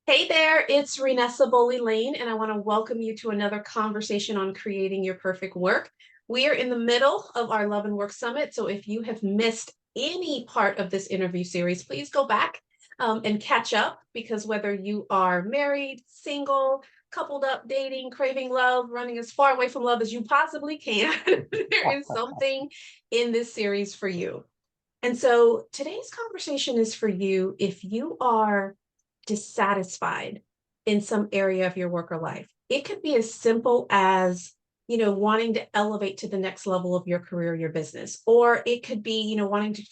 Hey there, it's Renessa Boly Layne, and I want to welcome you to another conversation on creating your perfect work. We are in the middle of our Love and Work Summit, so if you have missed any part of this interview series, please go back and catch up because whether you are married, single, coupled up, dating, craving love, running as far away from love as you possibly can, there is something in this series for you. And so today's conversation is for you if you are dissatisfied in some area of your work or life. It could be as simple as, wanting to elevate to the next level of your career, your business, or it could be, wanting to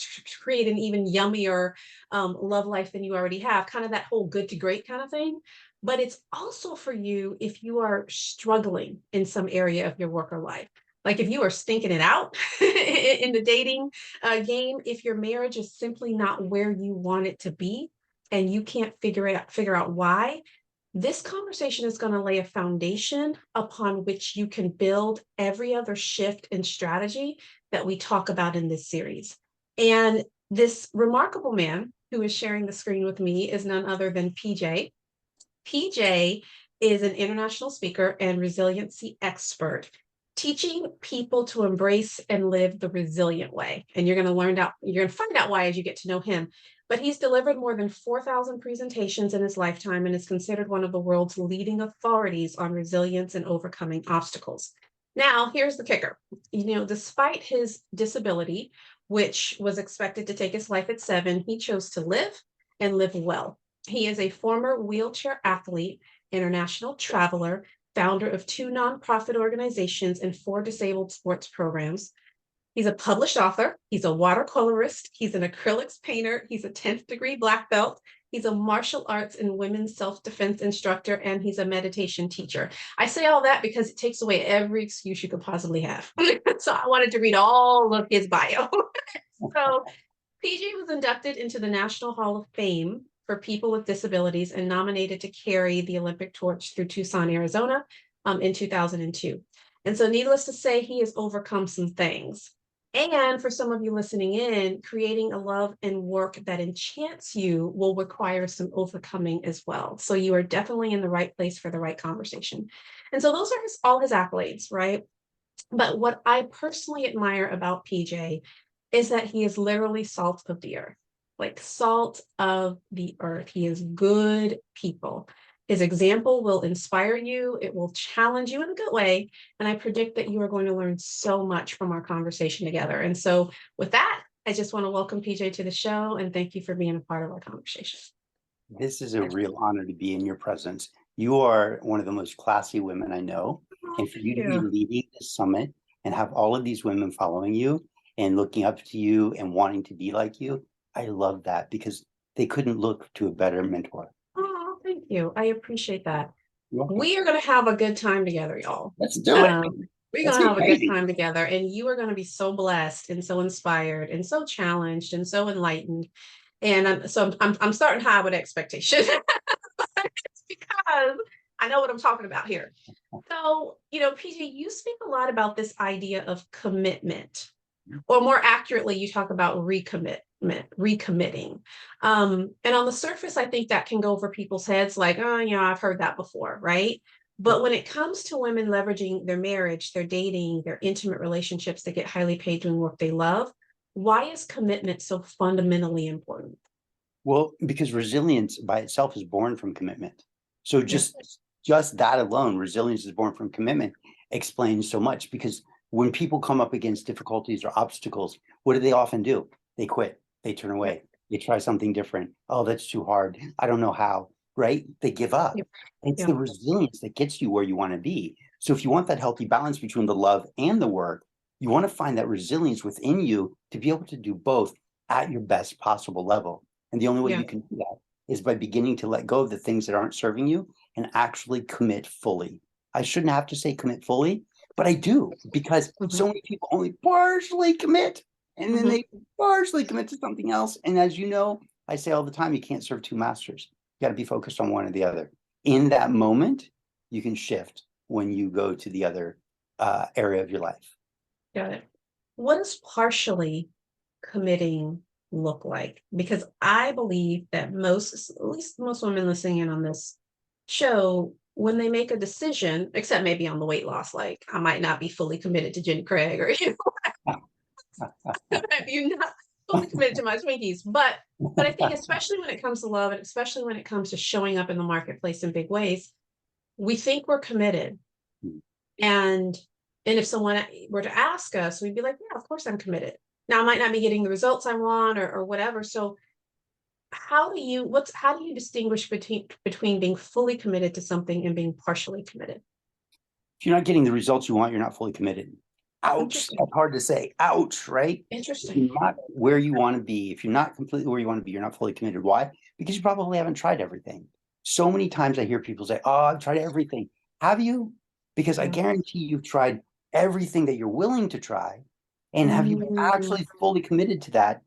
create an even yummier love life than you already have, kind of that whole good to great kind of thing. But it's also for you if you are struggling in some area of your work or life. Like if you are stinking it out in the dating game, if your marriage is simply not where you want it to be, and you can't figure out why, this conversation is going to lay a foundation upon which you can build every other shift and strategy that we talk about in this series. And this remarkable man who is sharing the screen with me is none other than PJ. PJ is an international speaker and resiliency expert, teaching people to embrace and live the resilient way. And you're going to find out why as you get to know him. But he's delivered more than 4,000 presentations in his lifetime and is considered one of the world's leading authorities on resilience and overcoming obstacles. Now, here's the kicker. Despite his disability, which was expected to take his life at 7, he chose to live and live well. He is a former wheelchair athlete, international traveler, founder of 2 nonprofit organizations and 4 disabled sports programs. He's a published author. He's a watercolorist. He's an acrylics painter. He's a 10th degree black belt. He's a martial arts and women's self-defense instructor, and he's a meditation teacher. I say all that because it takes away every excuse you could possibly have. So I wanted to read all of his bio. So PJ was inducted into the National Hall of Fame for people with disabilities and nominated to carry the Olympic torch through Tucson, Arizona in 2002. And so, needless to say, he has overcome some things. And for some of you listening in, creating a love and work that enchants you will require some overcoming as well. So, you are definitely in the right place for the right conversation. And so, those are all his accolades, right? But what I personally admire about PJ is that he is literally salt of the earth, like salt of the earth. He is good people. His example will inspire you. It will challenge you in a good way. And I predict that you are going to learn so much from our conversation together. And so with that, I just want to welcome PJ to the show and thank you for being a part of our conversation. This is a real honor to be in your presence. You are one of the most classy women I know. Oh, And for thank you to be you. leading this summit and have all of these women following you and looking up to you and wanting to be like you, I love that because they couldn't look to a better mentor. Oh, thank you. I appreciate that. You're welcome. We are going to have a good time together, y'all. Let's do it. We're Let's going to be have a good crazy. time together, and you are going to be so blessed and so inspired and so challenged and so enlightened. And I'm starting high with expectation. It's because I know what I'm talking about here. So, PJ, you speak a lot about this idea of commitment, or more accurately, you talk about recommitting. And on the surface, I think that can go over people's heads like, oh, I've heard that before, right? But when it comes to women leveraging their marriage, their dating, their intimate relationships to get highly paid doing work they love, why is commitment so fundamentally important? Well, because resilience by itself is born from commitment. So Yeah. just that alone, resilience is born from commitment, explains so much because when people come up against difficulties or obstacles, what do they often do? They quit, they turn Yeah. away, they try something different. Oh, that's too hard. I don't know how, right? They give up. Yeah. It's Yeah. the resilience that gets you where you want to be. So if you want that healthy balance between the love and the work, you want to find that resilience within you to be able to do both at your best possible level. And the only way Yeah. you can do that is by beginning to let go of the things that aren't serving you and actually commit fully. I shouldn't have to say commit fully, but I do because Mhm. so many people only partially commit and then Mhm. they partially commit to something else. And as you know, I say all the time, you can't serve 2 masters. You got to be focused on one or the other. In that moment, you can shift when you go to the other area of your life. Got it. What does partially committing look like? Because I believe that most, at least most women listening in on this show, when they make a decision, except maybe on the weight loss, like I might not be fully committed to Jen Craig, or you're not fully committed to my Twinkies. But I think especially when it comes to love, and especially when it comes to showing up in the marketplace in big ways, we think we're committed. And if someone were to ask us, we'd be like, yeah, of course I'm committed. Now I might not be getting the results I want, or whatever. So how do you distinguish between being fully committed to something and being partially committed? If you're not getting the results you want, you're not fully committed. Ouch. Interesting. That's hard to say. Ouch, right? If Interesting. you're not where you want to be, if you're not completely where you want to be, you're not fully committed. Why? Because you probably haven't tried everything. So many times I hear people say, oh, I've tried everything. Have you? Because I Yeah. guarantee you've tried everything that you're willing to try. And have you Mm, actually fully committed to that?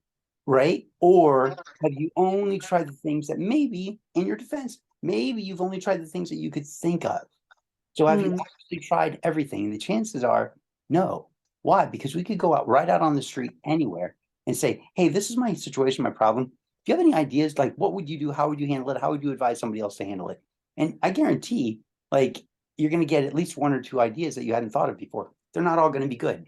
Right? Or have you only tried the things that maybe, in your defense, maybe you've only tried the things that you could think of? So have you mm, actually tried everything? And the chances are no. Why? Because we could go out right out on the street anywhere and say, hey, this is my situation, my problem. Do you have any ideas? Like, what would you do? How would you handle it? How would you advise somebody else to handle it? And I guarantee, like, you're going to get at least one or two ideas that you hadn't thought of before. They're not all going to be good,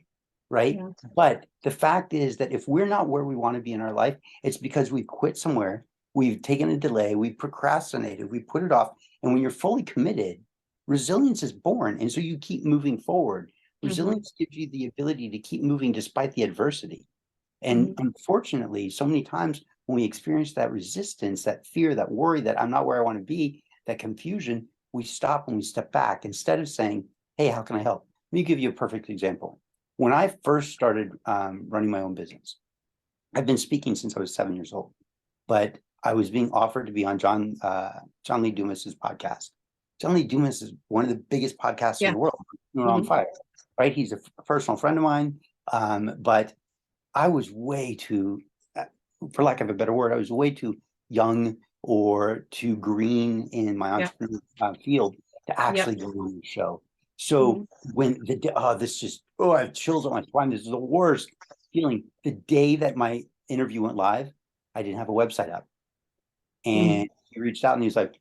right? yeah. But the fact is that if we're not where we want to be in our life, it's because we've quit somewhere, we've taken a delay, we've procrastinated, we put it off. And when you're fully committed, resilience is born. And so you keep moving forward. Hmm. Resilience gives you the ability to keep moving despite the adversity. And Hmm. unfortunately, so many times when we experience that resistance, that fear, that worry that I'm not where I want to be, that confusion, we stop and we step back instead of saying, hey, how can I help? Let me give you a perfect example. When I first started running my own business, I've been speaking since I was 7 years old, but I was being offered to be on John Lee Dumas's podcast. John Lee Dumas is one of the biggest podcasts in Yeah. the world. On Hmm. fire, right? He's a personal friend of mine, but I was way too, for lack of a better word, I was way too young or too green in my Yeah. entrepreneurial field to Yep. actually go on the show. Hmm. So when this just, I have chills on my spine. This is the worst feeling. The day that my interview went live, I didn't have a website up. Hmm. And he reached out and he was like,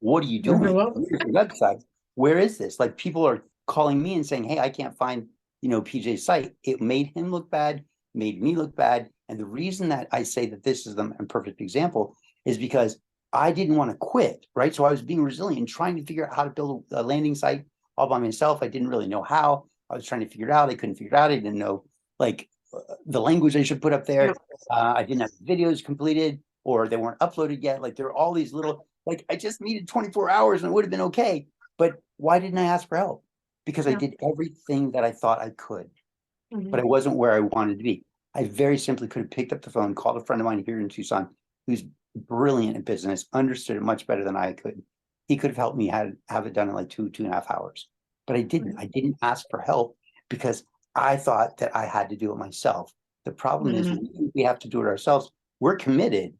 what are you You're doing? welcome. Here's your website. Where is this? Like people are calling me and saying, hey, I can't find, PJ's site. It made him look bad, made me look bad. And the reason that I say that this is the perfect example is because I didn't want to quit, right? So I was being resilient and trying to figure out how to build a landing site all by myself. I didn't really know how. I was trying to figure it out. I couldn't figure it out. I didn't know like the language I should put up Yeah. there. I didn't have videos completed or they weren't uploaded yet. Like there are all these little, like I just needed 24 hours and it would have been okay. But why didn't I ask for help? Because I Yeah. did everything that I thought I could, but I Hmm. wasn't where I wanted to be. I very simply could have picked up the phone, called a friend of mine here in Tucson who's brilliant at business, understood it much better than I could. He could have helped me have it done in like 2.5 hours. But I didn't. Right. I didn't ask for help because I thought that I had to do it myself. The problem is Hmm. we have to do it ourselves. We're committed,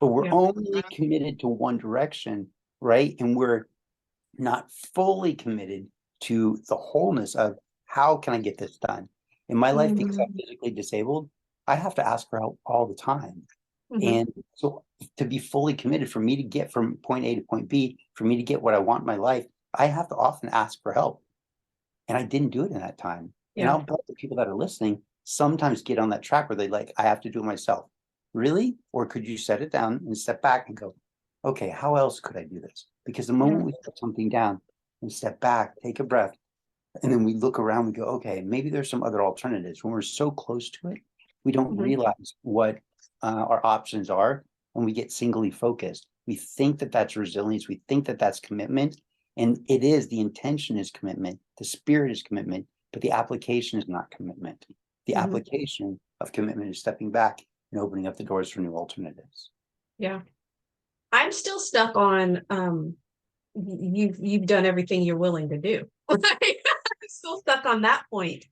but we're Yeah. only committed to one direction, right? And we're not fully committed to the wholeness of how can I get this done? In my life, because I'm Hmm. physically disabled, I have to ask for help all the time. Hmm. And so to be fully committed, for me to get from point A to point B, for me to get what I want in my life, I have to often ask for help. And I didn't do it in that time. And Yeah. I'll bet the people that are listening sometimes get on that track where they like, I have to do it myself. Really? Or could you set it down and step back and go, okay, how else could I do this? Because the Yeah. moment we put something down and step back, take a breath, and then we look around, we go, okay, maybe there's some other alternatives. When we're so close to it, we don't Hmm. realize what our options are when we get singly focused. We think that that's resilience. We think that that's commitment. And it is, the intention is commitment. The spirit is commitment, but the application is not commitment. The Hmm. application of commitment is stepping back and opening up the doors for new alternatives. Yeah. I'm still stuck on you've done everything you're willing to do. I'm still stuck on that point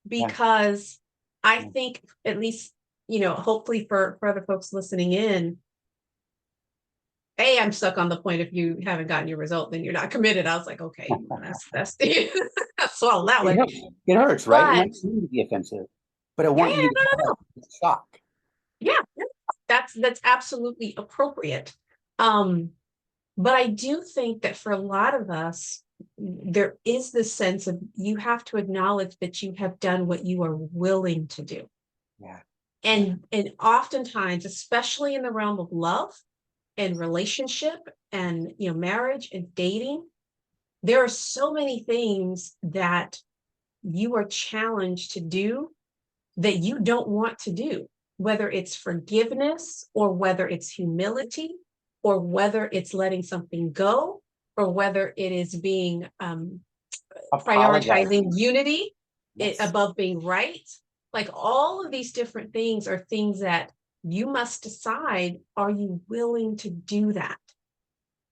Yeah. because I Yeah. think at least, hopefully for other folks listening in, I'm stuck on the point if you haven't gotten your result, then you're not committed. I was like, okay, that's the swallow that It one. hurts. It hurts, right? And I But don't mean to be offensive, but I yeah, want yeah, you to no, have no, no. that shock. Yeah. that's absolutely appropriate. But I do think that for a lot of us, there is this sense of you have to acknowledge that you have done what you are willing to do. Yeah. And oftentimes, especially in the realm of love and relationship and marriage and dating, there are so many things that you are challenged to do that you don't want to do, whether it's forgiveness or whether it's humility or whether it's letting something go or whether it is being Apologize. prioritizing unity Yes. above being right. Like all of these different things are things that you must decide, are you willing to do that?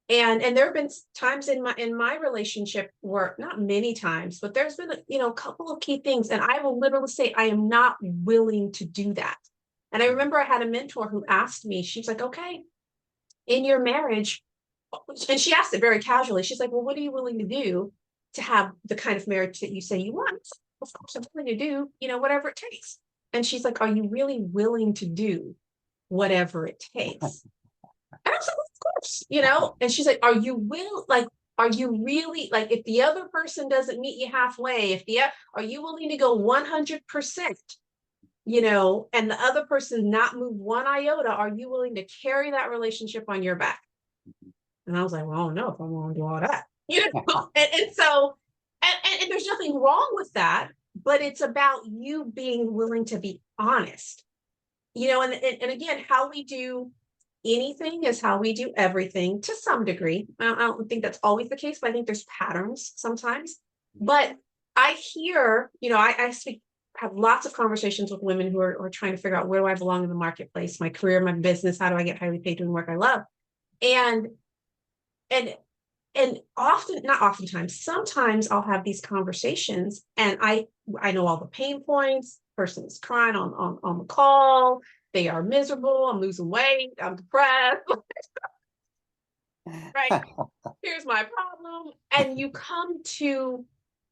And there have been times in my relationship where, not many times, but there's been a couple of key things, and I will literally say I am not willing to do that. And I remember I had a mentor who asked me, she's like, okay, in your marriage, and she asked it very casually. She's like, well, what are you willing to do to have the kind of marriage that you say you want? Of course, I'm willing to do, whatever it takes. And she's like, are you really willing to do whatever it takes? And I was like, of course, and she's like, are you really like, if the other person doesn't meet you halfway, are you willing to go 100%, and the other person not move one iota? Are you willing to carry that relationship on your back? And I was like, well, I don't know if I'm going to do all that, and so, and there's nothing wrong with that, but it's about you being willing to be honest, and again, how we do anything is how we do everything to some degree. I don't think that's always the case, but I think there's patterns sometimes. But I hear, I speak, have lots of conversations with women who are trying to figure out, where do I belong in the marketplace, my career, my business, how do I get highly paid doing work I love? And and and often, not oftentimes, sometimes I'll have these conversations and I know all the pain points. Person is crying on the call, they are miserable, I'm losing weight, I'm depressed, right? Here's my problem. And you come to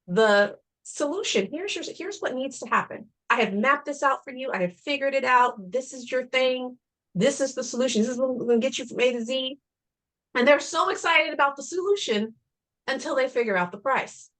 the solution. Here's what needs to happen. I have mapped this out for you. I have figured it out. This is your thing. This is the solution. This is what going to get you from A to Z. And they're so excited about the solution until they figure out the price.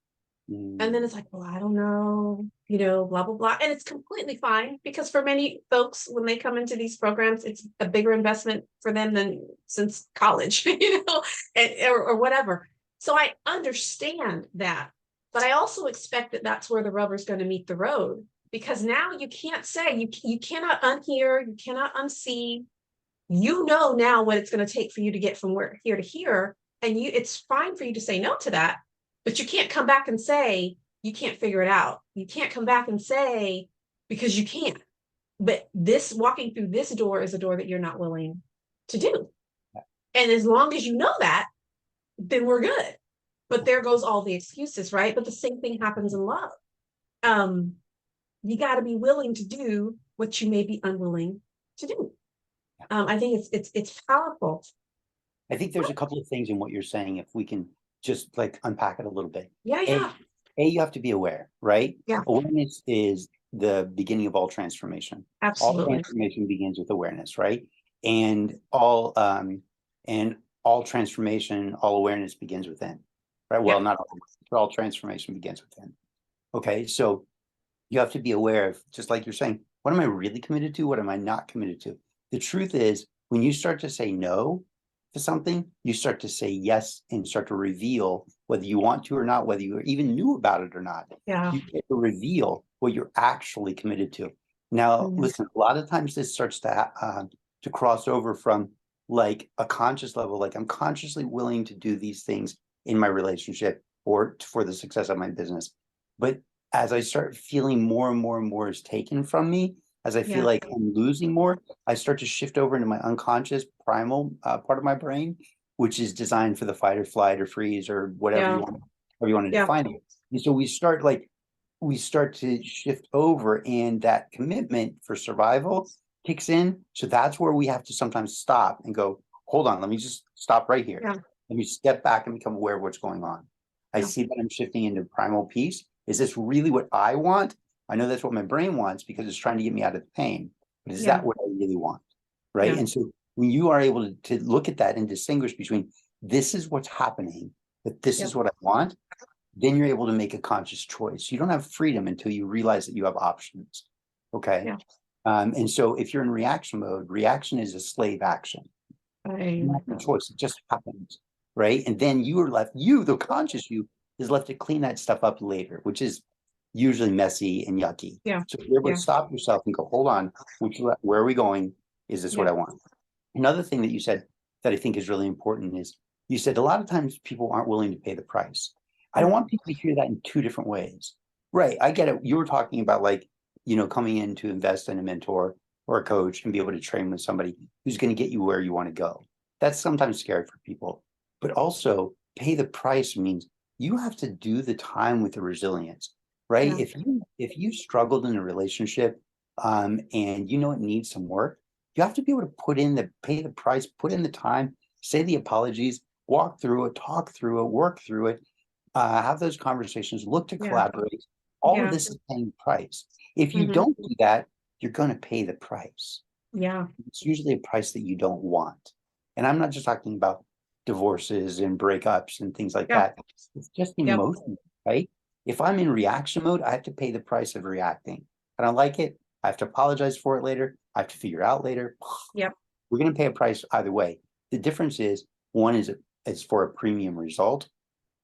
And then it's like, well, I don't know, blah, blah, blah. And it's completely fine, because for many folks, when they come into these programs, it's a bigger investment for them than since college, or whatever. So I understand that. But I also expect that that's where the rubber's going to meet the road, because now you can't say, you cannot unhear, you cannot unsee. Now what it's going to take for you to get from here to here. And it's fine for you to say no to that. But you can't come back and say, you can't figure it out. You can't come back and say, because you can't. But walking through this door is a door that you're not willing to do. And as long as you know that, then we're good. But there goes all the excuses, right? But the same thing happens in love. You got to be willing to do what you may be unwilling to do. I think it's powerful. I think there's a couple of things in what you're saying, if we can just like unpack it a little bit. Yeah. You have to be aware, right? Yeah. Awareness is the beginning of all transformation. Absolutely. All transformation begins with awareness, right? And all transformation, all awareness begins within, right? Well, not all, but all transformation begins within. Okay, so you have to be aware of, just like you're saying, what am I really committed to? What am I not committed to? The truth is, when you start to say no to something, you start to say yes and start to reveal whether you want to or not, whether you even knew about it or not. Yeah. You get to reveal what you're actually committed to. Now, listen, a lot of times this starts to cross over from like a conscious level, like I'm consciously willing to do these things in my relationship or for the success of my business. But as I start feeling more and more and more is taken from me, as I feel like I'm losing more, I start to shift over into my unconscious primal part of my brain, which is designed for the fight or flight or freeze or whatever you want to define it. And so we start to shift over, and that commitment for survival kicks in. So that's where we have to sometimes stop and go, hold on, let me just stop right here. Let me step back and become aware of what's going on. I see that I'm shifting into primal peace. Is this really what I want? I know that's what my brain wants because it's trying to get me out of the pain. But is that what I really want? right? Yeah. And so when you are able to look at that and distinguish between this is what's happening, but this Yep. is what I want, then you're able to make a conscious choice. You don't have freedom until you realize that you have options. Okay. Yeah. And so if you're in reaction mode, reaction is a slave action. I You like have a that. choice. It just happens. Right. And then you are left, you, the conscious you, is left to clean that stuff up later, which is usually messy and yucky. Yeah. So if you're able to Yeah. stop yourself and go, hold on, where are we going? Is this what Yeah. I want? Another thing that you said that I think is really important is you said a lot of times people aren't willing to pay the price. I don't Yeah. want people to hear that in two different ways. Right. I get it. You were talking about like, coming in to invest in a mentor or a coach and be able to train with somebody who's going to get you where you want to go. That's sometimes scary for people. But also pay the price means you have to do the time with the resilience, right? Yeah. If you struggled in a relationship and it needs some work, you have to be able to pay the price, put in the time, say the apologies, walk through it, talk through it, work through it, have those conversations, look to Yeah. collaborate. All of Yeah. this is paying the price. If you Hmm. don't do that, you're going to pay the price. Yeah. It's usually a price that you don't want. And I'm not just talking about divorces and breakups and things like Yeah. that. It's just Yep. emotion, right? If I'm in reaction mode, I have to pay the price of reacting. I don't like it. I have to apologize for it later. I have to figure it out later. Yep. We're going to pay a price either way. The difference is one is for a premium result.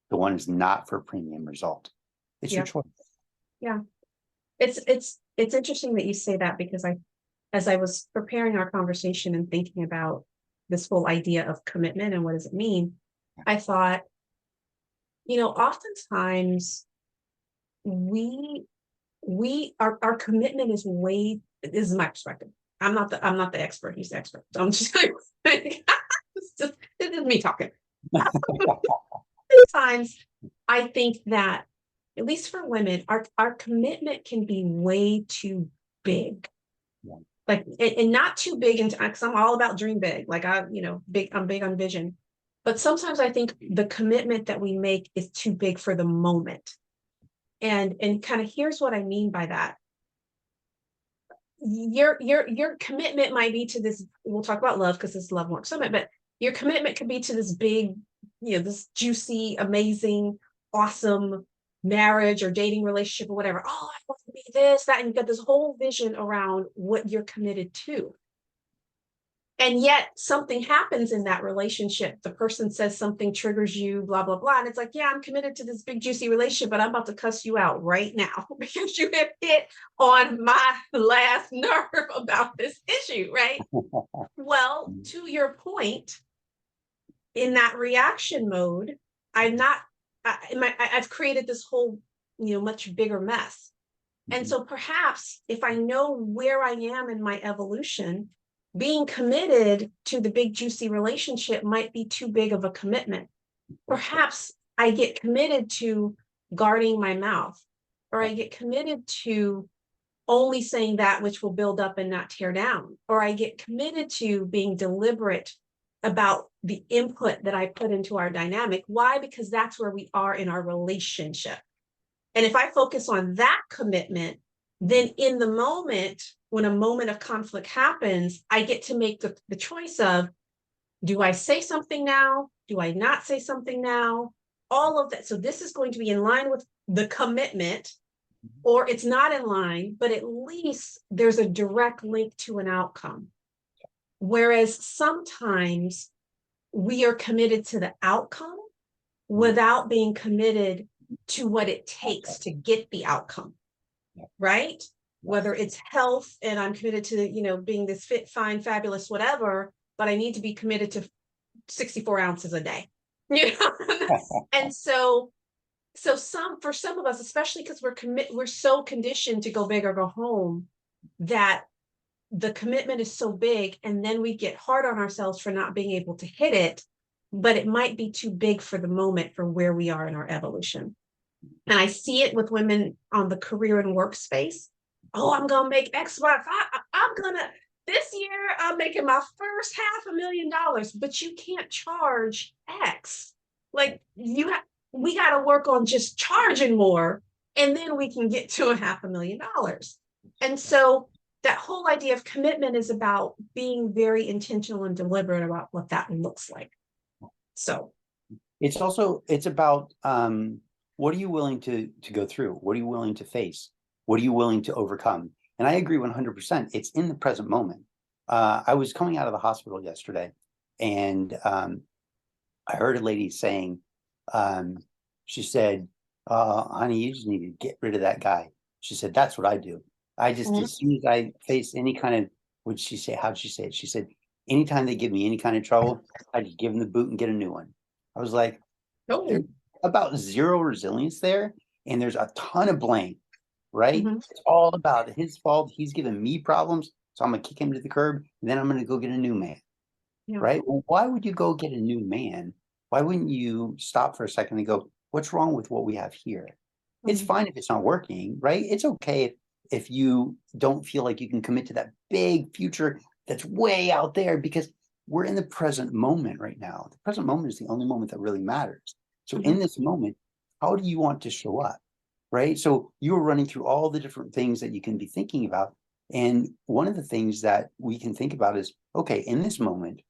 The one is not for a premium result. It's your Yep. choice. Yeah. It's interesting that you say that because as I was preparing our conversation and thinking about this whole idea of commitment and what does it mean, I thought, oftentimes we our commitment is way this is my perspective. I'm not the expert, he's the expert. So I'm just like this is me talking. Sometimes I think that at least for women, our commitment can be way too big. Yeah. Like and not too big into because I'm all about dream big. Like I'm big on vision. But sometimes I think the commitment that we make is too big for the moment. And kind of here's what I mean by that. Your commitment might be to this. We'll talk about love because it's Love Work Summit, but your commitment could be to this big, this juicy, amazing, awesome marriage or dating relationship or whatever. Oh, I want to be this, that, and you've got this whole vision around what you're committed to. And yet something happens in that relationship. The person says something triggers you, blah, blah, blah. And it's like, yeah, I'm committed to this big, juicy relationship, but I'm about to cuss you out right now because you have hit on my last nerve about this issue, right? Well, to your point, in that reaction mode, I'm not, I've created this whole, much bigger mess. And so perhaps if I know where I am in my evolution, being committed to the big, juicy relationship might be too big of a commitment. Perhaps I get committed to guarding my mouth, or I get committed to only saying that which will build up and not tear down, or I get committed to being deliberate about the input that I put into our dynamic. Why? Because that's where we are in our relationship. And if I focus on that commitment, then in the moment, when a moment of conflict happens, I get to make the choice of, do I say something now? Do I not say something now? All of that. So this is going to be in line with the commitment, or it's not in line, but at least there's a direct link to an outcome. Whereas sometimes we are committed to the outcome without being committed to what it takes to get the outcome, right? Whether it's health and I'm committed to, being this fit, fine, fabulous, whatever, but I need to be committed to 64 ounces a day, and for some of us, especially because we're so conditioned to go big or go home, that the commitment is so big, and then we get hard on ourselves for not being able to hit it, but it might be too big for the moment for where we are in our evolution. And I see it with women on the career and workspace. Oh, I'm gonna make X, Y. I'm gonna this year I'm making my first $500,000, but you can't charge X. Like we got to work on just charging more, and then we can get to $500,000. And so that whole idea of commitment is about being very intentional and deliberate about what that looks like. So It's about what are you willing to go through? What are you willing to face? What are you willing to overcome? And I agree 100%. It's in the present moment. I was coming out of the hospital yesterday, and I heard a lady saying, she said, honey, you just need to get rid of that guy. She said, that's what I do. I just, mhm. as soon as I face any kind of, what'd she say? How'd she say it? She said, anytime they give me any kind of trouble, I just give them the boot and get a new one. I was like, there's Oh, about zero resilience there, and there's a ton of blame, right? mhm, It's all about his fault. He's giving me problems, so I'm gonna kick him to the curb, and then I'm gonna go get a new man, yeah. right? Well, why would you go get a new man? Why wouldn't you stop for a second and go, what's wrong with what we have here? It's Mhm, fine if it's not working, right? It's okay if you don't feel like you can commit to that big future that's way out there, because we're in the present moment right now. The present moment is the only moment that really matters. So mhm, in this moment, how do you want to show up? Right. So you were running through all the different things that you can be thinking about. And one of the things that we can think about is, okay, in this moment,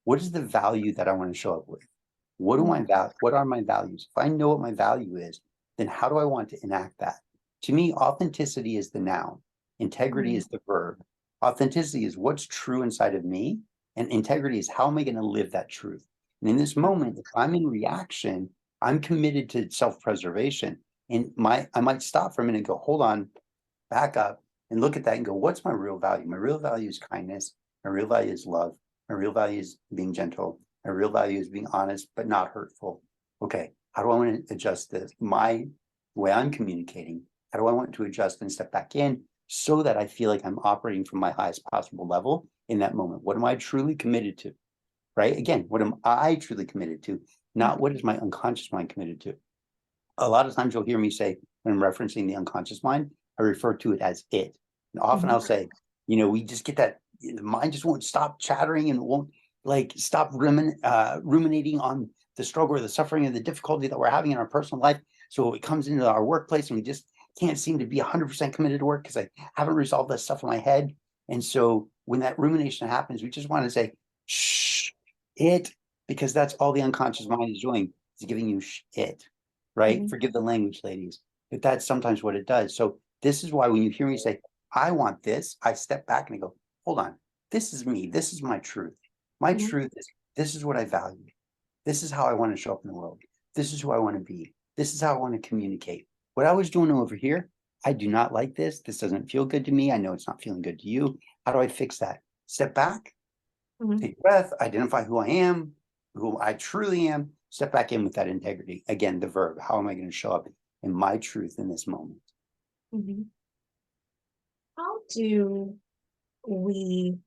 what is the value that I want to show up with? mhm, What are my values? If I know what my value is, then how do I want to enact that? To me, authenticity is the noun, integrity mhm, is the verb. Authenticity is what's true inside of me, and integrity is how am I going to live that truth? And in this mhm, moment, if I'm in reaction, I'm committed to self-preservation. And I might stop for a minute and go, hold on, back up and look at that and go, what's my real value? My real value is kindness. My real value is love. My real value is being gentle. My real value is being honest, but not hurtful. Okay, how do I want to adjust this? My way I'm communicating, how do I want to adjust and step back in so that I feel like I'm operating from my highest possible level in that moment? What am I truly committed to? Right? Again, what am I truly committed to? Not what is my unconscious mind committed to? A lot of times you'll hear me say, when I'm referencing the unconscious mind, I refer to it as it. And often mhm, I'll say, we just get that, the mind just won't stop chattering and won't like stop ruminating on the struggle or the suffering and the difficulty that we're having in our personal life. So it comes into our workplace and we just can't seem to be 100% committed to work because I haven't resolved that stuff in my head. And so when that rumination happens, we just want to say, shh, it, because that's all the unconscious mind is doing, is giving you it, right? mhm, Forgive the language, ladies, but that's sometimes what it does. So this is why when you hear me say, I want this, I step back and I go, hold on, this is me. This is my truth. My mhm, truth is this is what I value. This is how I want to show up in the world. This is who I want to be. This is how I want to communicate. What I was doing over here, I do not like this. This doesn't feel good to me. I know it's not feeling good to you. How do I fix that? Step back, mhm, take a breath, identify who I am, who I truly am, step back in with that integrity. Again, the verb, how am I going to show up in my truth in this moment? mhm. How do we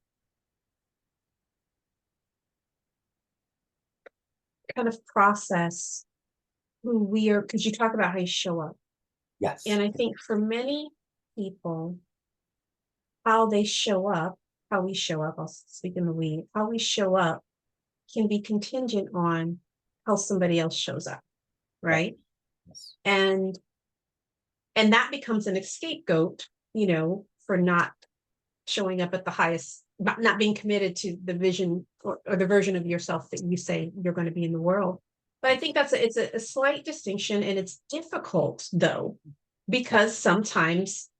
kind of process who we are? Because you talk about how you show up. Yes. And I think for many people, how they show up, how we show up, I'll speak in the we, how we show up can be contingent on how somebody else shows up, Yep. right? Yes. And and that becomes an scapegoat, for not showing up at the highest, not being committed to the vision or the version of yourself that you say you're going to be in the world. But I think it's a slight distinction, and it's difficult though, Yep. because sometimes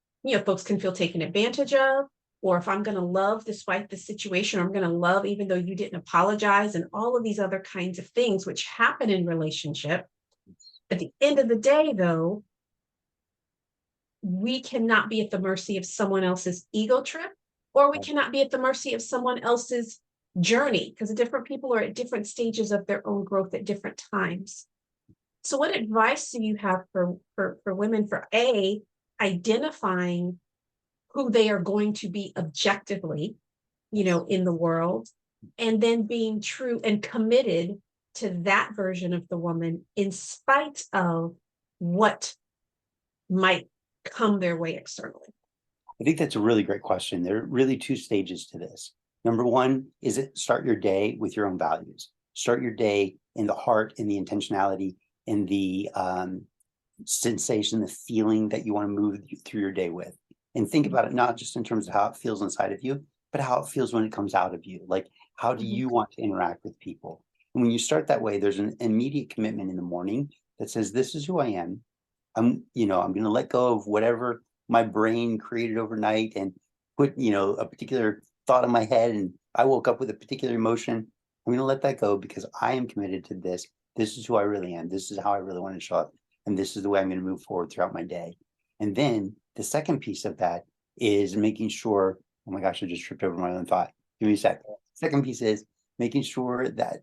folks can feel taken advantage of, or if I'm going to love despite the situation, or I'm going to love even though you didn't apologize, and all of these other kinds of things which happen in relationship. At the end of the day, though, we cannot be at the mercy of someone else's ego trip, or we cannot be at the mercy of someone else's journey, because different people are at different stages of their own growth at different times. So what advice do you have for women for identifying who they are going to be objectively, Yes. in the world, and then being true and committed to that version of the woman in spite of what might come their way externally? I think that's a really great question. There are really two stages to this. Number one is it start your day with your own values. Start your day in the heart, in the intentionality, in the sensation, the feeling that you want to move through your day with. And think about it not just in terms of how it feels inside of you, but how it feels when it comes out of you. Like, how do Mhm. you want to interact with people? And when you start that way, there's an immediate commitment in the morning that says, this is who I am. I'm going to let go of whatever my brain created overnight and put, a particular thought in my head. And I woke up with a particular emotion. I'm going to let that go because I am committed to this. This is who I really am. This is how I really want to show up. And this is the way I'm going to move forward throughout my day. And then the second piece of that is making sure, oh my gosh, I just tripped over my own thought. Give me a sec. Second piece is making sure that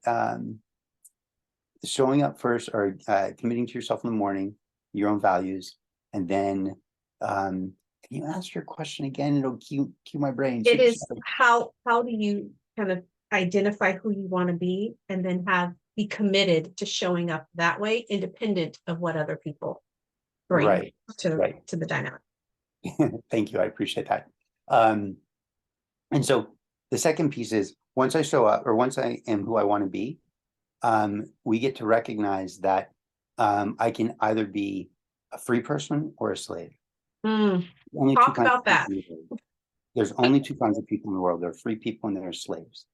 showing up first or committing to yourself in the morning, your own values, and then can you ask your question again? It'll cue my brain. It is how do you kind of identify who you want to be and then be committed to showing up that way, independent of what other people bring Right, to right. the dynamic. Thank you. I appreciate that. Um, and so the second piece is once I show up or once I am who I want to be, we get to recognize that I can either be a free person or a slave. Mm, Only two talk kinds of about that. people in the world. There's only two kinds of people in the world. There are free people and there are slaves,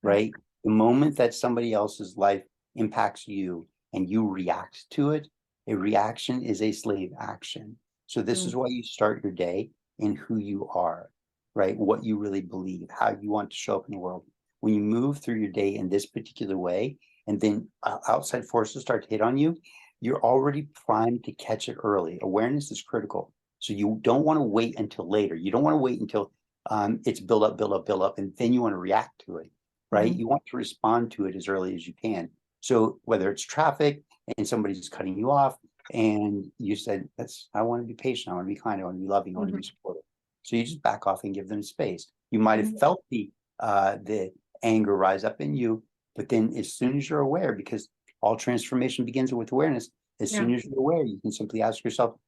right? The moment that somebody else's life impacts you and you react to it, a reaction is a slave action. So this Mm, is why you start your day in who you are, right? What you really believe, how you want to show up in the world. When you move through your day in this particular way, and then outside forces start to hit on you, you're already primed to catch it early. Awareness is critical. So you don't want to wait until later. You don't want to wait until it's build up, build up, build up, and then you want to react to it, right? mhm. You want to respond to it as early as you can. So whether it's traffic and somebody's cutting you off, and you said, I want to be patient, I want to be kind, I want to be loving, I want to be Mhm. supportive. So you just back off and give them space. You might have Mhm. felt the anger rise up in you, but then as soon as you're aware, because all transformation begins with awareness, as Yeah. soon as you're aware, you can simply ask yourself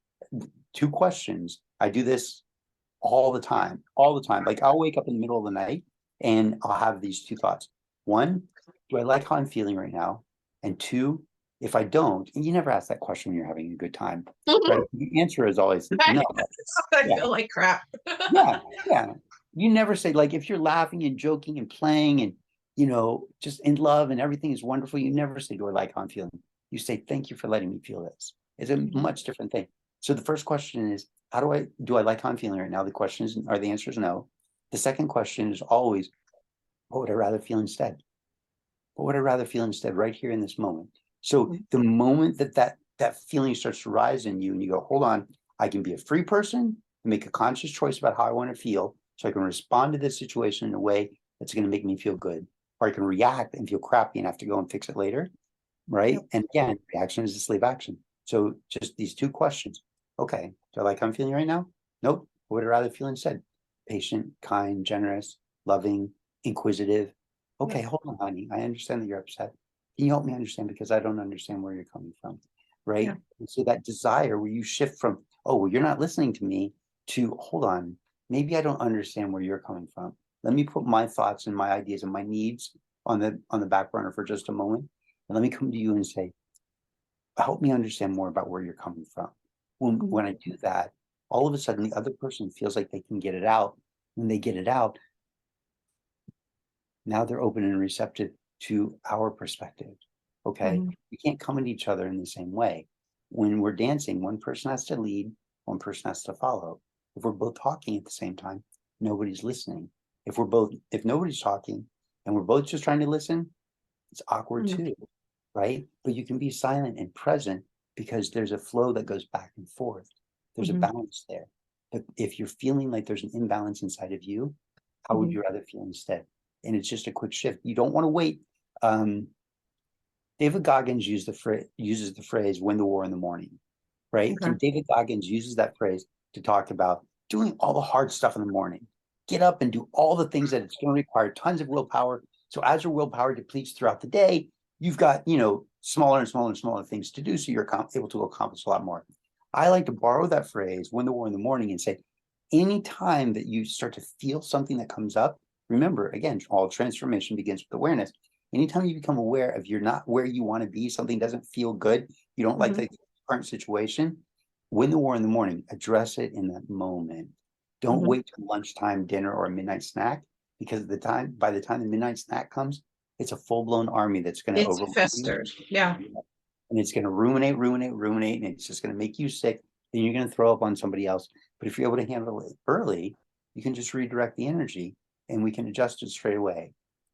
two questions. I do this all the time, all the time. Like I'll wake up in the middle of the night and I'll have these two thoughts. One, do I like how I'm feeling right now? And two, if I don't, and you never ask that question when you're having a good time, right? The answer is always no. Right. I Yeah, feel like crap. yeah, yeah. You never say, like, if you're laughing and joking and playing and, just in love and everything is wonderful, you never say, do I like how I'm feeling? You say, thank you for letting me feel this. It's a much different thing. So the first question is, do I like how I'm feeling right now? The question is, are the answers no? The second question is always, what would I rather feel instead? What would I rather feel instead right here in this moment? So Mhm. the moment that feeling starts to rise in you and you go, hold on, I can be a free person and make a conscious choice about how I want to feel so I can respond to this situation in a way that's going to make me feel good. Or I can react and feel crappy and have to go and fix it later. Right. Yep. And again, reaction is a slave action. So just these two questions. Okay. Do I like how I'm feeling right now? Nope. What would I rather feel instead? Patient, kind, generous, loving, inquisitive. Okay, Yep. hold on, honey. I understand that you're upset. Can you help me understand because I don't understand where you're coming from? Yeah. Right. And so that desire where you shift from, oh, well, you're not listening to me to hold on, maybe I don't understand where you're coming from. Let me put my thoughts and my ideas and my needs on the back burner for just a moment. And let me come to you and say, help me understand more about where you're coming from. When Mhm. I do that, all of a sudden the other person feels like they can get it out. When they get it out, now they're open and receptive to our perspective. Okay. Mhm. We can't come at each other in the same way. When we're dancing, one person has to lead, one person has to follow. If we're both talking at the same time, nobody's listening. If nobody's talking and we're both just trying to listen, it's awkward Mhm. too, right? But you can be silent and present because there's a flow that goes back and forth. There's a Mhm. balance there. But if you're feeling like there's an imbalance inside of you, how would Mhm. you rather feel instead? And it's just a quick shift. You don't want to wait. Um, David Goggins uses the phrase "win the war in the morning," right? Okay. And David Goggins uses that phrase to talk about doing all the hard stuff in the morning. Get up and do all the things that it's going to require tons of willpower. So as your willpower depletes throughout the day, you've got, smaller and smaller and smaller things to do. So you're able to accomplish a lot more. I like to borrow that phrase, win the war in the morning, and say, anytime that you start to feel something that comes up, remember, again, all transformation begins with awareness. Anytime you become aware of you're not where you want to be, something doesn't feel good, you don't like Mhm. the current situation, win the war in the morning, address it in that moment. Don't wait till lunchtime, dinner, or a midnight snack, because by the time the midnight snack comes, it's a full-blown army that's going to It's overwhelm you. festered. Yeah. And it's going to ruminate, and it's just going to make you sick. Then you're going to throw up on somebody else. But if you're able to handle it early, you can just redirect the energy and we can adjust it straight away.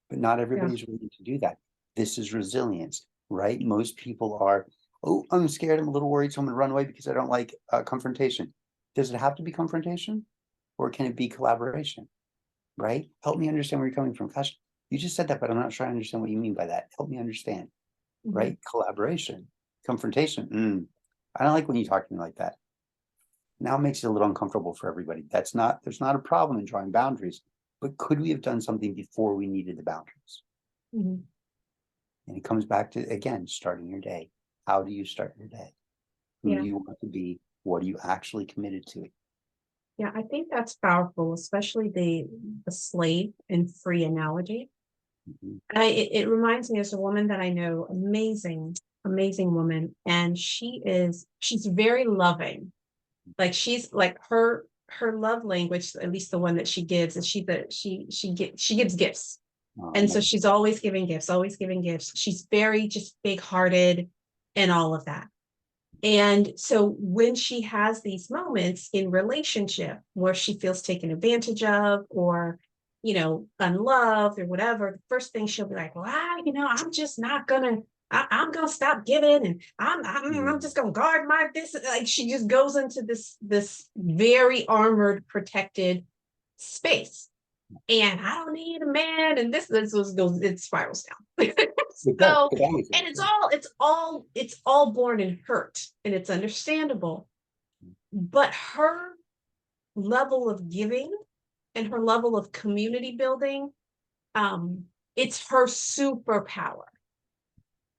But not everybody's willing to do that. This is resilience, right? Most people are, oh, I'm scared, I'm a little worried, so I'm going to run away because I don't like confrontation. Does it have to be confrontation, or can it be collaboration? Right? Help me understand where you're coming from. Gosh, you just said that, but I'm not sure I understand what you mean by that. Help me understand. Right? Collaboration, confrontation. I don't like when you talk to me like that. Now it makes it a little uncomfortable for everybody. There's not a problem in drawing boundaries, but could we have done something before we needed the boundaries? And it comes back to, again, starting your day. How do you start your day? Who do you want to be? What are you actually committed to? Yeah, I think that's powerful, especially the slave and free analogy. It reminds me of a woman that I know, amazing, amazing woman, and she's very loving. Like she's like her love language, at least the one that she gives, is she gives gifts. And so she's always giving gifts, always giving gifts. She's very just big-hearted and all of that. And so when she has these moments in relationship where she feels taken advantage of, or, unloved or whatever, the first thing she'll be like, well, I'm just not gonna, I'm gonna stop giving, and I'm just gonna guard my this. Like she just goes into this very armored, protected space. And I don't need a man, and this goes, it spirals down. So, and it's all born in hurt, and it's understandable. But her level of giving and her level of community building, it's her superpower.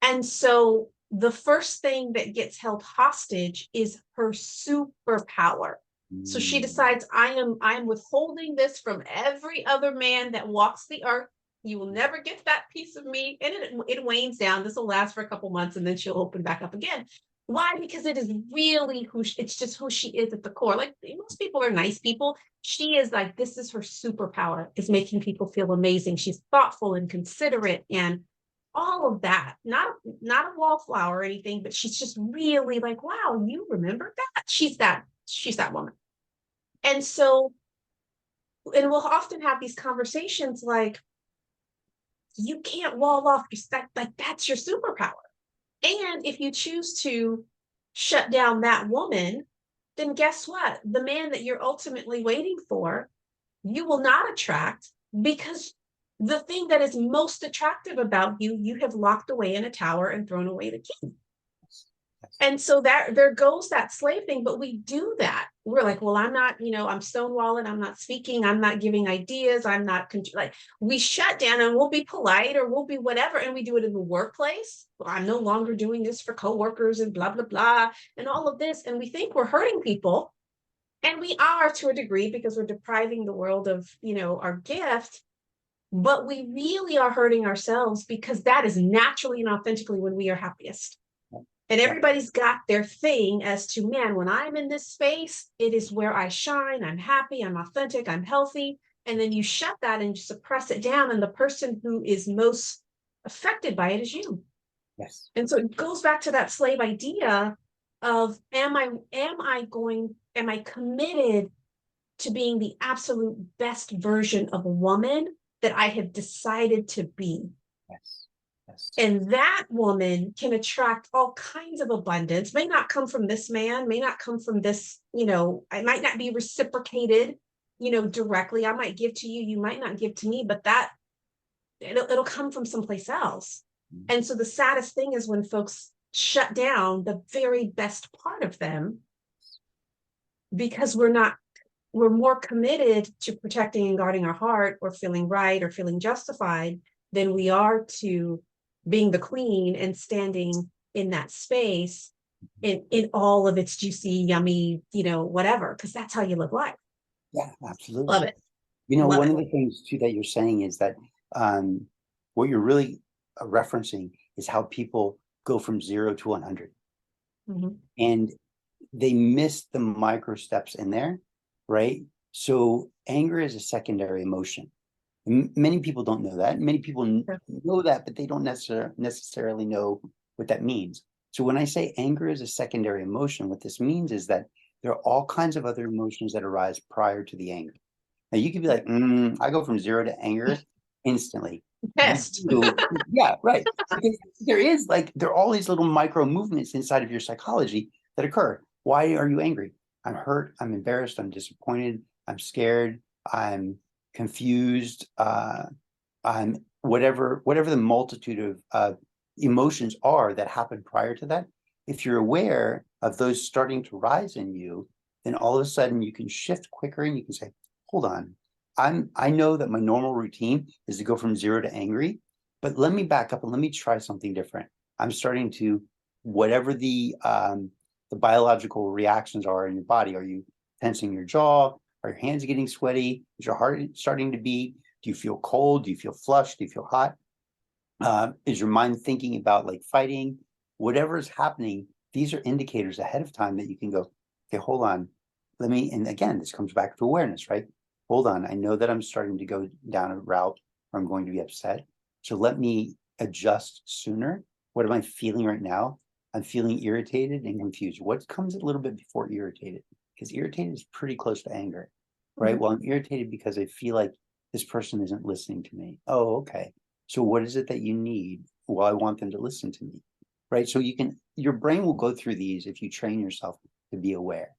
And so the first thing that gets held hostage is her superpower. So she decides, I am withholding this from every other man that walks the earth. You will never get that piece of me. And it wanes down. This will last for a couple months, and then she'll open back up again. Why? Because it is really it's just who she is at the core. Like most people are nice people. She is like, this is her superpower, is making people feel amazing. She's thoughtful and considerate and all of that. Not a wallflower or anything, but she's just really like, wow, you remember that? She's that woman. And so, and we'll often have these conversations like, you can't wall off your stuff, like that's your superpower. And if you choose to shut down that woman, then guess what? The man that you're ultimately waiting for, you will not attract, because the thing that is most attractive about you, you have locked away in a tower and thrown away the key. And so that there goes that slave thing, but we do that. We're like, well, I'm not, I'm stonewalling, I'm not speaking, I'm not giving ideas, I'm not like, we shut down, and we'll be polite or we'll be whatever. And we do it in the workplace. Well, I'm no longer doing this for coworkers and blah, blah, blah, and all of this. And we think we're hurting people. And we are, to a degree, because we're depriving the world of, our gift. But we really are hurting ourselves, because that is naturally and authentically when we are happiest. And everybody's got their thing as to, man, when I'm in this space, it is where I shine. I'm happy, I'm authentic, I'm healthy. And then you shut that and you suppress it down. And the person who is most affected by it is you. Yes. And so it goes back to that slave idea of, am I committed to being the absolute best version of a woman that I have decided to be? Yes. Yes. And that woman can attract all kinds of abundance. May not come from this man, may not come from this, I might not be reciprocated, directly. I might give to you, you might not give to me, but that it'll come from someplace else. And so the saddest thing is when folks shut down the very best part of them, because we're more committed to protecting and guarding our heart, or feeling right, or feeling justified, than we are to being the queen and standing in that space in all of its juicy, yummy, whatever, because that's how you live life. Yeah, absolutely. Love it. One of the things too that you're saying is that what you're really referencing is how people go from 0 to 100. And they miss the micro steps in there, right? So anger is a secondary emotion. Many people don't know that. Many people know that, but they don't necessarily know what that means. So when I say anger is a secondary emotion, what this means is that there are all kinds of other emotions that arise prior to the anger. Now you could be like, I go from 0 to anger instantly. You Test. do, yeah, right. Because there are all these little micro movements inside of your psychology that occur. Why are you angry? I'm hurt, I'm embarrassed, I'm disappointed, I'm scared, I'm confused, I'm whatever the multitude of emotions are that happen prior to that. If you're aware of those starting to rise in you, then all of a sudden you can shift quicker and you can say, hold on, I know that my normal routine is to go from 0 to angry, but let me back up and let me try something different. I'm starting to, whatever the biological reactions are in your body. Are you tensing your jaw? Are your hands getting sweaty? Is your heart starting to beat? Do you feel cold? Do you feel flushed? Do you feel hot? Is your mind thinking about like fighting? Whatever is happening, these are indicators ahead of time that you can go, okay, hold on. And again, this comes back to awareness, right? Hold on. I know that I'm starting to go down a route where I'm going to be upset. So let me adjust sooner. What am I feeling right now? I'm feeling irritated and confused. What comes a little bit before irritated? Because irritated is pretty close to anger, right? Well, I'm irritated because I feel like this person isn't listening to me. Oh, okay. So what is it that you need? Well, I want them to listen to me, right? So your brain will go through these if you train yourself to be aware.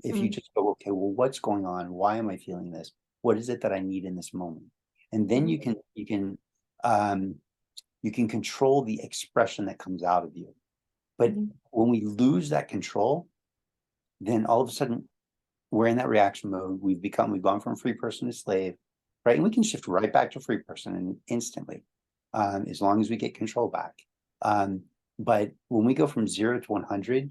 If you just go, okay, well, what's going on? Why am I feeling this? What is it that I need in this moment? And then um, you can control the expression that comes out of you. But when we lose that control, then all of a sudden we're in that reaction mode. We've gone from free person to slave, right? And we can shift right back to free person and instantly, as long as we get control back. But when we go from 0 to 100,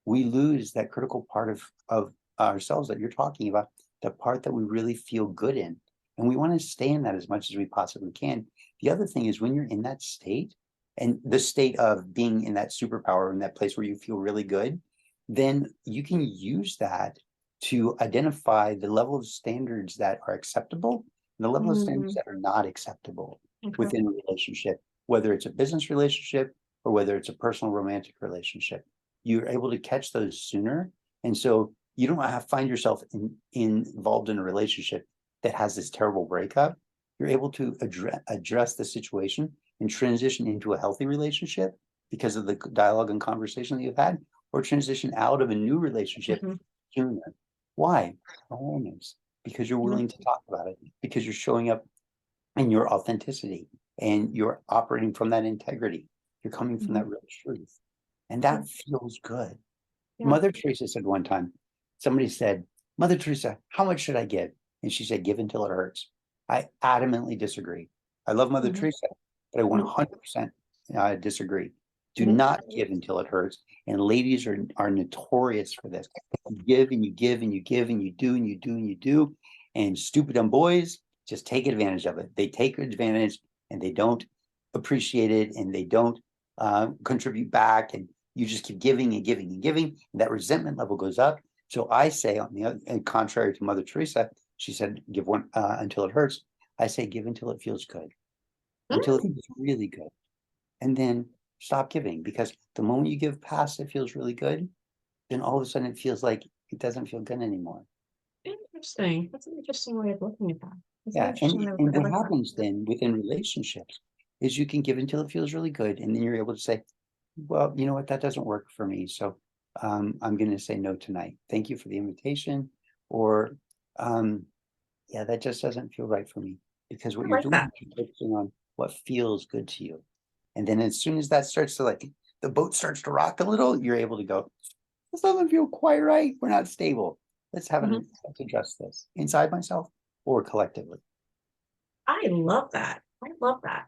we lose that critical part of ourselves that you're talking about, the part that we really feel good in. And we want to stay in that as much as we possibly can. The other thing is when you're in that state, and the state of being in that superpower, in that place where you feel really good, then you can use that to identify the level of standards that are acceptable and the level of standards that are not acceptable within a relationship, whether it's a business relationship or whether it's a personal romantic relationship. You're able to catch those sooner. And so you don't have to find yourself involved in a relationship that has this terrible breakup. You're able to address the situation and transition into a healthy relationship because of the dialogue and conversation that you've had, or transition out of a new relationship sooner. Why? Awareness. Because you're willing to talk about it, because you're showing up in your authenticity and you're operating from that integrity. You're coming from that real truth. And that feels good. Mother Teresa said one time, somebody said, Mother Teresa, how much should I give? And she said, give until it hurts. I adamantly disagree. I love Mother Teresa, but I 100% disagree. Do not give until it hurts. And ladies are notorious for this. You give and you give and you give and you do and you do and you do. And stupid dumb boys just take advantage of it. They take advantage and they don't appreciate it and they don't contribute back. And you just keep giving and giving and giving. And that resentment level goes up. So I say, on the other, contrary to Mother Teresa, she said, give one until it hurts. I say, give until it feels good, until it feels really good. And then stop giving, because the moment you give past it feels really good, then all of a sudden it feels like it doesn't feel good anymore. Interesting. That's an interesting way of looking at that. That's an Yeah. interesting way And I what like that. happens then within relationships is you can give until it feels really good. And then you're able to say, well, you know what, that doesn't work for me. So I'm going to say no tonight. Thank you for the invitation. Or, yeah, that just doesn't feel right for me. Because what I you're like doing that. is you're focusing on what feels good to you. And then as soon as that starts to the boat starts to rock a little, you're able to go, this doesn't feel quite right. We're not stable. Let's adjust this inside myself or collectively. I love that. I love that.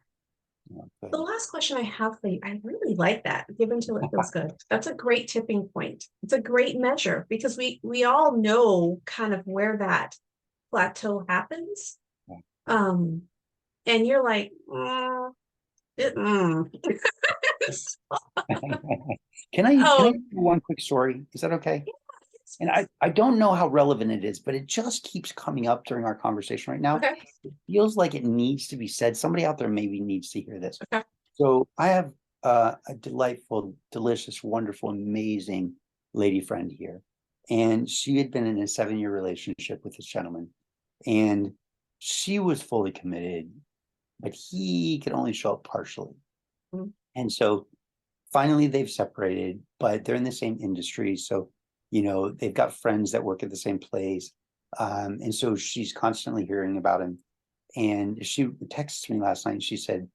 Good. The last question I have for you, I really like that. Give until it feels good. That's a great tipping point. It's a great measure because we all know kind of where that plateau happens. Um, and you're like, Can I oh, do one quick story? Is that okay? And I don't know how relevant it is, but it just keeps coming up during our conversation right now. Okay. It feels like it needs to be said. Somebody out there maybe needs to hear this. Okay. So I have a delightful, delicious, wonderful, amazing lady friend here. And she had been in a 7-year relationship with this gentleman. And she was fully committed, but he could only show up partially. Mhm. And so finally they've separated, but they're in the same industry. So, they've got friends that work at the same place. And so she's constantly hearing about him. And she texted me last night and she said,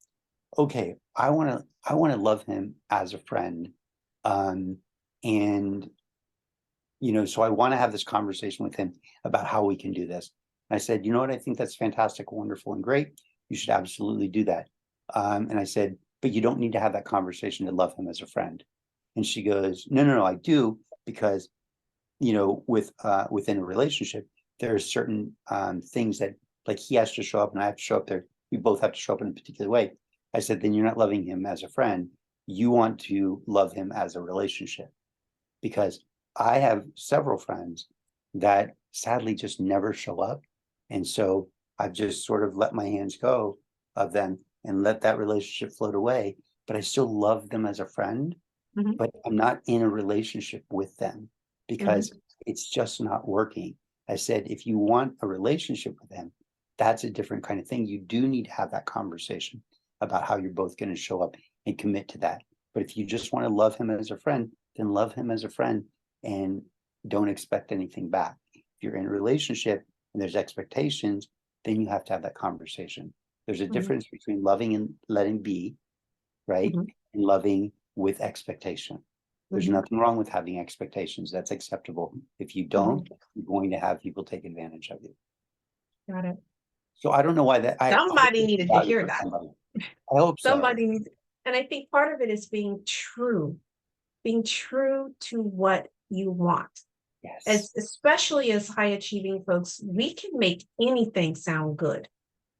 okay, I want to love him as a friend. Um, and so I want to have this conversation with him about how we can do this. And I said, you know what, I think that's fantastic, wonderful, and great. You should absolutely do that. And I said, but you don't need to have that conversation to love him as a friend. And she goes, no, no, no, I do, because within a relationship, there are certain things that, like, he has to show up and I have to show up there. We both have to show up in a particular way. I said, then you're not loving him as a friend. You want to love him as a relationship, because I have several friends that sadly just never show up. And so I've just sort of let my hands go of them and let that relationship float away. But I still love them as a friend, Mhm. but I'm not in a relationship with them Mhm. because it's just not working. I said, if you want a relationship with them, that's a different kind of thing. You do need to have that conversation about how you're both going to show up and commit to that. But if you just want to love him as a friend, then love him as a friend and don't expect anything back. If you're in a relationship and there's expectations, then you have to have that conversation. There's a Mhm. difference between loving and letting be, right? Mhm. And loving with expectation. There's Mhm. nothing wrong with having expectations. That's acceptable. If you Mhm. don't, you're going to have people take advantage of you. Got it. So I don't know why that I hope Somebody it's needed to value hear for that. somebody. I hope so. Somebody needs, and I think part of it is being true to what you want. Yes. As especially as high achieving folks, we can make anything sound good.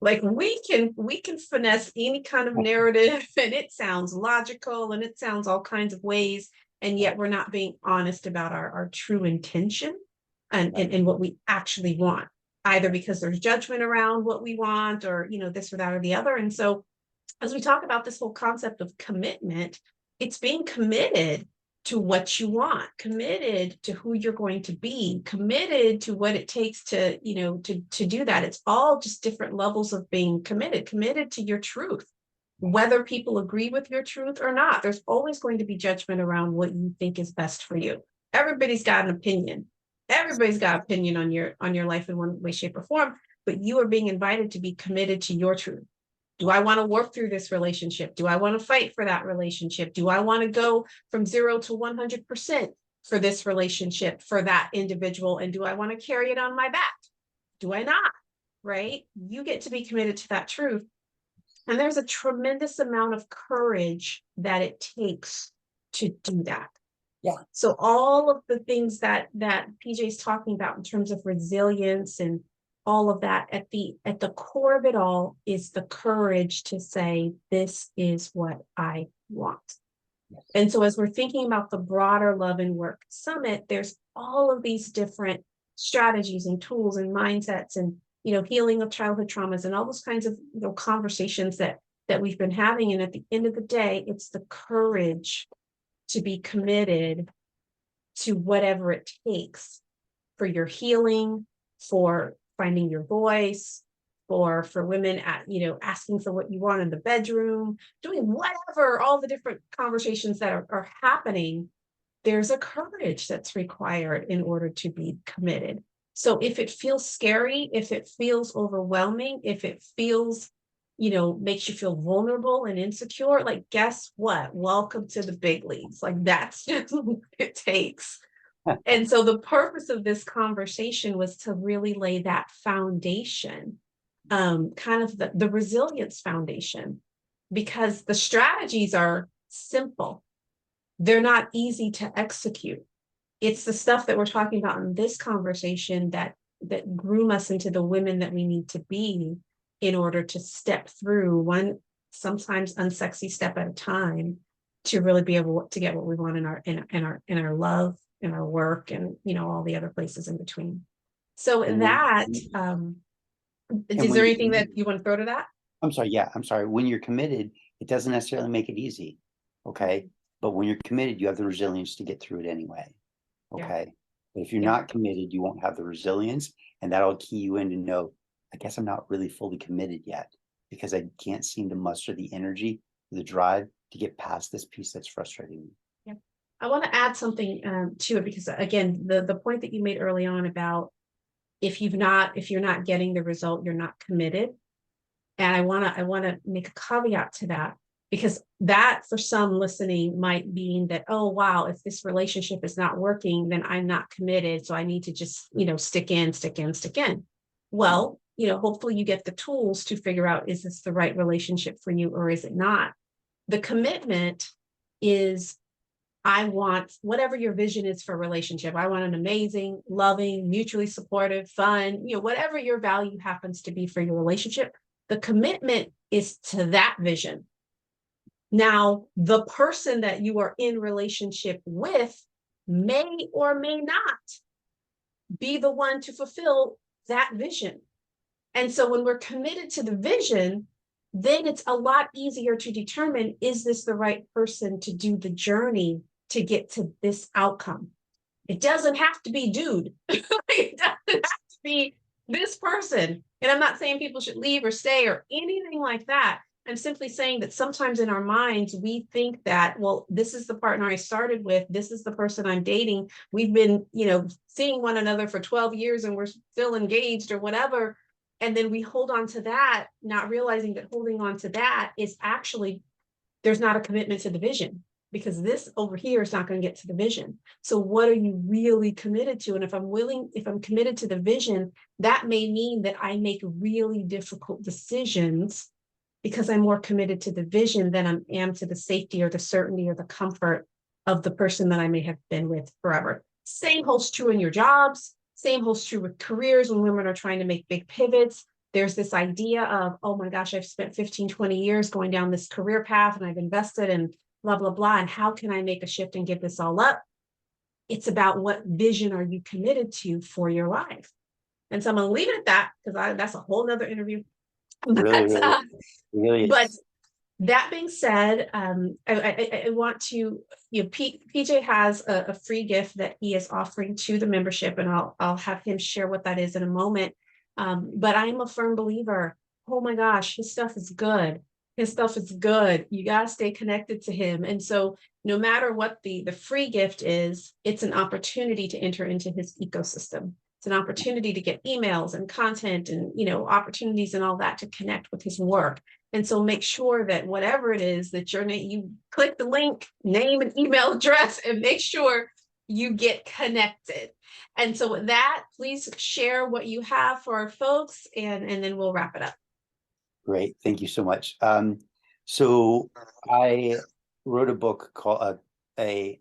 Like we can finesse any kind of narrative and it sounds logical and it sounds all kinds of ways, and yet we're not being honest about our true intention and what we actually want, either because there's judgment around what we want, or this or that or the other. And so as we talk about this whole concept of commitment, it's being committed to what you want, committed to who you're going to be, committed to what it takes to, to do that. It's all just different levels of being committed to your truth. Whether people agree with your truth or not, there's always going to be judgment around what you think is best for you. Everybody's got an opinion. Everybody's got opinion on your life in one way, shape, or form, but you are being invited to be committed to your truth. Do I want to work through this relationship? Do I want to fight for that relationship? Do I want to go from 0 to 100% for this relationship, for that individual? And do I want to carry it on my back? Do I not? Right? You get to be committed to that truth. And there's a tremendous amount of courage that it takes to do that. Yeah. So all of the things that PJ's talking about in terms of resilience and all of that, at the core of it all is the courage to say, this is what I want. Yes. And so as we're thinking about the broader Love and Work Summit, there's all of these different strategies and tools and mindsets and healing of childhood traumas and all those kinds of conversations that we've been having. And at the end of the day, it's the courage to be committed to whatever it takes for your healing, for finding your voice, for women at asking for what you want in the bedroom, doing whatever, all the different conversations that are happening. There's a courage that's required in order to be committed. So if it feels scary, if it feels overwhelming, if it feels makes you feel vulnerable and insecure, like, guess what? Welcome to the big leagues. Like, that's just what it takes. And so the purpose of this conversation was to really lay that foundation, kind of the resilience foundation, because the strategies are simple. They're not easy to execute. It's the stuff that we're talking about in this conversation that groom us into the women that we need to be in order to step through one sometimes unsexy step at a time to really be able to get what we want in our love, and our work and, all the other places in between. So And that, and is when there you're anything that committed, you want to throw to that? I'm sorry, yeah, I'm sorry. When you're committed, it doesn't necessarily make it easy. Okay. But when you're committed, you have the resilience to get through it anyway. Yeah. Okay. But if you're Yeah. not committed, you won't have the resilience, and that'll key you in to know, I guess I'm not really fully committed yet because I can't seem to muster the energy, the drive to get past this piece that's frustrating me. Yeah. I want to add something to it because again, the point that you made early on about if you're not getting the result, you're not committed. And I want to make a caveat to that because that for some listening might mean that, oh wow, if this relationship is not working, then I'm not committed. So I need to just, stick in, stick in, stick in. Well, hopefully you get the tools to figure out, is this the right relationship for you or is it not? The commitment is, I want whatever your vision is for a relationship. I want an amazing, loving, mutually supportive, fun, whatever your value happens to be for your relationship. The commitment is to that vision. Now, the person that you are in relationship with may or may not be the one to fulfill that vision. And so when we're committed to the vision, then it's a lot easier to determine, is this the right person to do the journey to get to this outcome? It doesn't have to be dude. It doesn't have to be this person. And I'm not saying people should leave or stay or anything like that. I'm simply saying that sometimes in our minds, we think that, well, this is the partner I started with. This is the person I'm dating. We've been, seeing one another for 12 years and we're still engaged or whatever. And then we hold on to that, not realizing that holding on to that is actually, there's not a commitment to the vision because this over here is not going to get to the vision. So what are you really committed to? And if I'm committed to the vision, that may mean that I make really difficult decisions because I'm more committed to the vision than I am to the safety or the certainty or the comfort of the person that I may have been with forever. Same holds true in your jobs. Same holds true with careers when women are trying to make big pivots. There's this idea of, oh my gosh, I've spent 15, 20 years going down this career path and I've invested in blah, blah, blah. And how can I make a shift and give this all up? It's about what vision are you committed to for your life? And so I'm going to leave it at that because that's a whole nother interview. Really, But, really, really but is. that being said, I want to, PJ has a free gift that he is offering to the membership, and I'll have him share what that is in a moment. But I am a firm believer. Oh my gosh, his stuff is good. His stuff is good. You gotta stay connected to him. And so no matter what the free gift is, it's an opportunity to enter into his ecosystem. It's an opportunity to get emails and content and opportunities and all that to connect with his work. And so make sure that whatever it is that you click the link, name and email address, and make sure you get connected. And so with that, please share what you have for our folks and then we'll wrap it up. Great. Thank you so much. So I wrote a book called a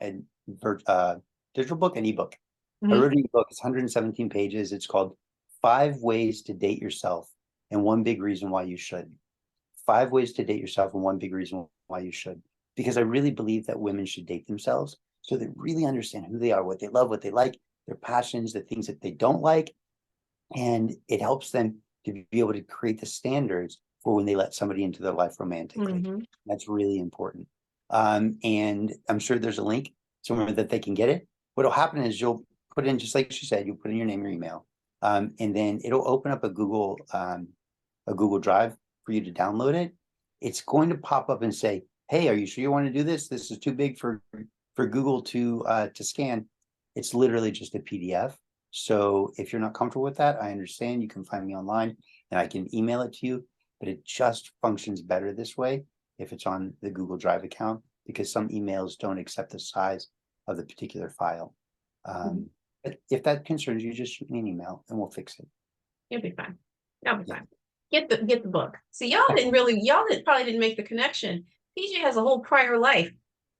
digital book, an ebook. I Mhm. wrote an ebook. It's 117 pages. It's called 5 Ways to Date Yourself and One Big Reason Why You Should. 5 ways to date yourself and one big reason why you should. Because I really believe that women should date themselves so they really understand who they are, what they love, what they like, their passions, the things that they don't like. And it helps them to be able to create the standards for when they let somebody into their life romantically. Mhm. That's really important. And I'm sure there's a link somewhere that they can get it. What'll happen is you'll put in, just like she said, you'll put in your name or email. And then it'll open up a Google Drive for you to download it. It's going to pop up and say, hey, are you sure you want to do this? This is too big for Google to scan. It's literally just a PDF. So if you're not comfortable with that, I understand. You can find me online and I can email it to you, but it just functions better this way if it's on the Google Drive account, because some emails don't accept the size of the particular file. But if that concerns you, just shoot me an email and we'll fix it. You'll be fine. You'll be Yeah. fine. Get the book. See, probably didn't make the connection. PJ has a whole prior life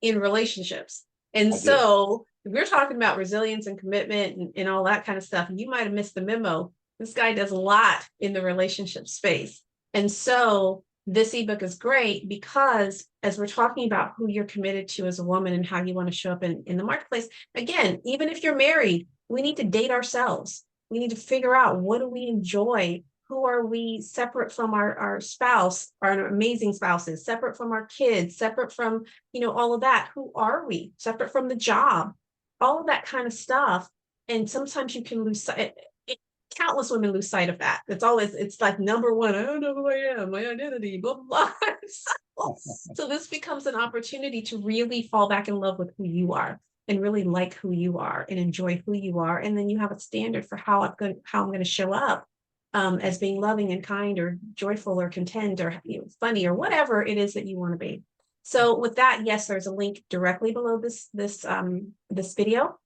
in relationships. And I do. so if we're talking about resilience and commitment and all that kind of stuff, and you might have missed the memo. This guy does a lot in the relationship space. And so this ebook is great because as we're talking about who you're committed to as a woman and how you want to show up in the marketplace, again, even if you're married, we need to date ourselves. We need to figure out, what do we enjoy? Who are we separate from our spouse, our amazing spouses, separate from our kids, separate from, all of that? Who are we? Separate from the job, all of that kind of stuff. And sometimes you can lose sight. Countless women lose sight of that. It's like number one, I don't know who I am, my identity, blah, blah, blah. So this becomes an opportunity to really fall back in love with who you are and really like who you are and enjoy who you are. And then you have a standard for how I'm going to show up, as being loving and kind or joyful or content or funny or whatever it is that you want to be. So with that, yes, there's a link directly below this video,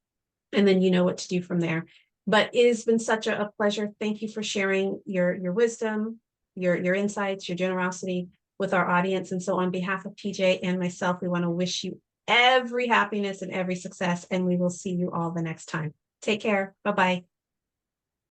and then you know what to do from there. But it has been such a pleasure. Thank you for sharing your wisdom, your insights, your generosity with our audience. And so on behalf of PJ and myself, we want to wish you every happiness and every success, and we will see you all the next time. Take care. Bye-bye.